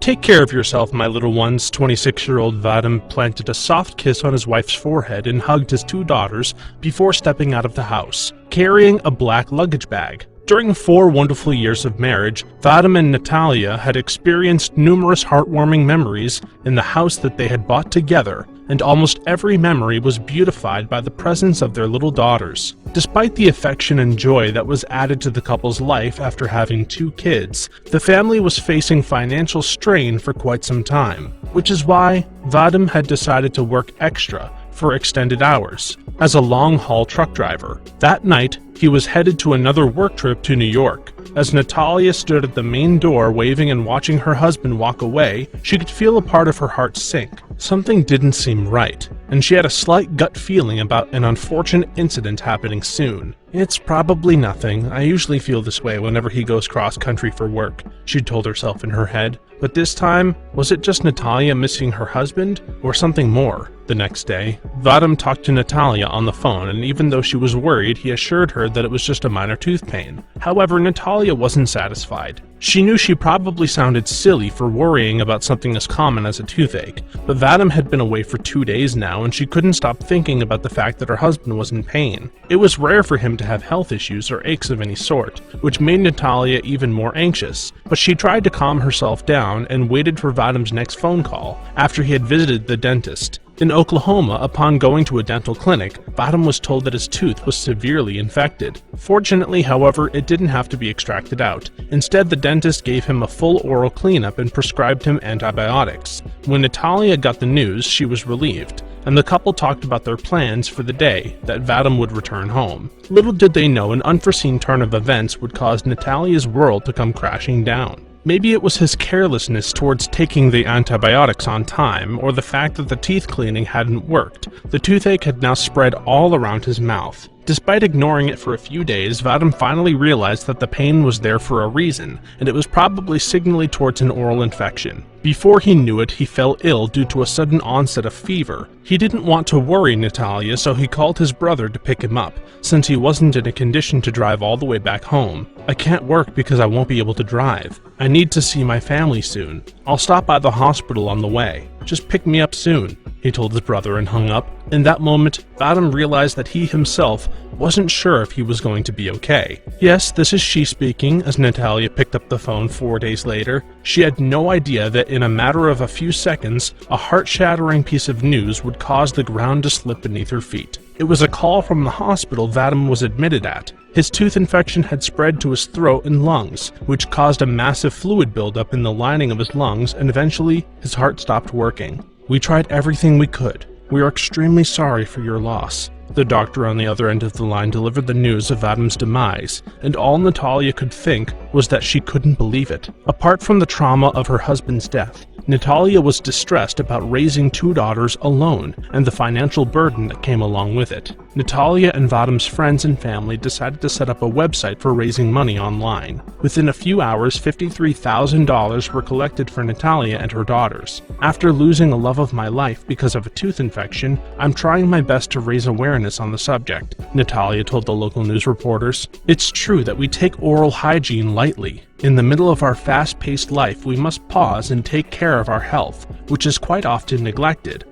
Take care of yourself, my little ones. 26-year-old Vadim planted a soft kiss on his wife's forehead and hugged his 2 daughters before stepping out of the house, carrying a black luggage bag. During 4 wonderful years of marriage, Vadim and Natalia had experienced numerous heartwarming memories in the house that they had bought together, and almost every memory was beautified by the presence of their little daughters. Despite the affection and joy that was added to the couple's life after having 2 kids, the family was facing financial strain for quite some time, which is why Vadim had decided to work extra for extended hours as a long-haul truck driver. That night, he was headed to another work trip to New York. As Natalia stood at the main door waving and watching her husband walk away, she could feel a part of her heart sink. Something didn't seem right, and she had a slight gut feeling about an unfortunate incident happening soon. It's probably nothing. I usually feel this way whenever he goes cross-country for work, she told herself in her head. But this time, was it just Natalia missing her husband, or something more? The next day, Vadim talked to Natalia on the phone, and even though she was worried, he assured her that it was just a minor tooth pain. However, Natalia wasn't satisfied. She knew she probably sounded silly for worrying about something as common as a toothache, but Vadim had been away for 2 days now, and she couldn't stop thinking about the fact that her husband was in pain. It was rare for him to have health issues or aches of any sort, which made Natalia even more anxious, but she tried to calm herself down and waited for Vadim's next phone call after he had visited the dentist. In Oklahoma, upon going to a dental clinic, Vadim was told that his tooth was severely infected. Fortunately, however, it didn't have to be extracted out. Instead, the dentist gave him a full oral cleanup and prescribed him antibiotics. When Natalia got the news, she was relieved, and the couple talked about their plans for the day that Vadim would return home. Little did they know an unforeseen turn of events would cause Natalia's world to come crashing down. Maybe it was his carelessness towards taking the antibiotics on time, or the fact that the teeth cleaning hadn't worked. The toothache had now spread all around his mouth. Despite ignoring it for a few days, Vadim finally realized that the pain was there for a reason, and it was probably signaling towards an oral infection. Before he knew it, he fell ill due to a sudden onset of fever. He didn't want to worry Natalia, so he called his brother to pick him up, since he wasn't in a condition to drive all the way back home. "I can't work because I won't be able to drive. I need to see my family soon. I'll stop by the hospital on the way. Just pick me up soon," he told his brother and hung up. In that moment, Vadim realized that he himself wasn't sure if he was going to be okay. Yes, this is she speaking, as Natalia picked up the phone 4 days later. She had no idea that in a matter of a few seconds, a heart-shattering piece of news would cause the ground to slip beneath her feet. It was a call from the hospital Vadim was admitted at. His tooth infection had spread to his throat and lungs, which caused a massive fluid buildup in the lining of his lungs, and eventually his heart stopped working. "We tried everything we could. We are extremely sorry for your loss." The doctor on the other end of the line delivered the news of Vadim's demise, and all Natalia could think was that she couldn't believe it. Apart from the trauma of her husband's death, Natalia was distressed about raising 2 daughters alone and the financial burden that came along with it. Natalia and Vadim's friends and family decided to set up a website for raising money online. Within a few hours, $53,000 were collected for Natalia and her daughters. "After losing a love of my life because of a tooth infection, I'm trying my best to raise awareness on the subject," Natalia told the local news reporters. "It's true that we take oral hygiene lightly. In the middle of our fast-paced life, we must pause and take care of our health, which is quite often neglected.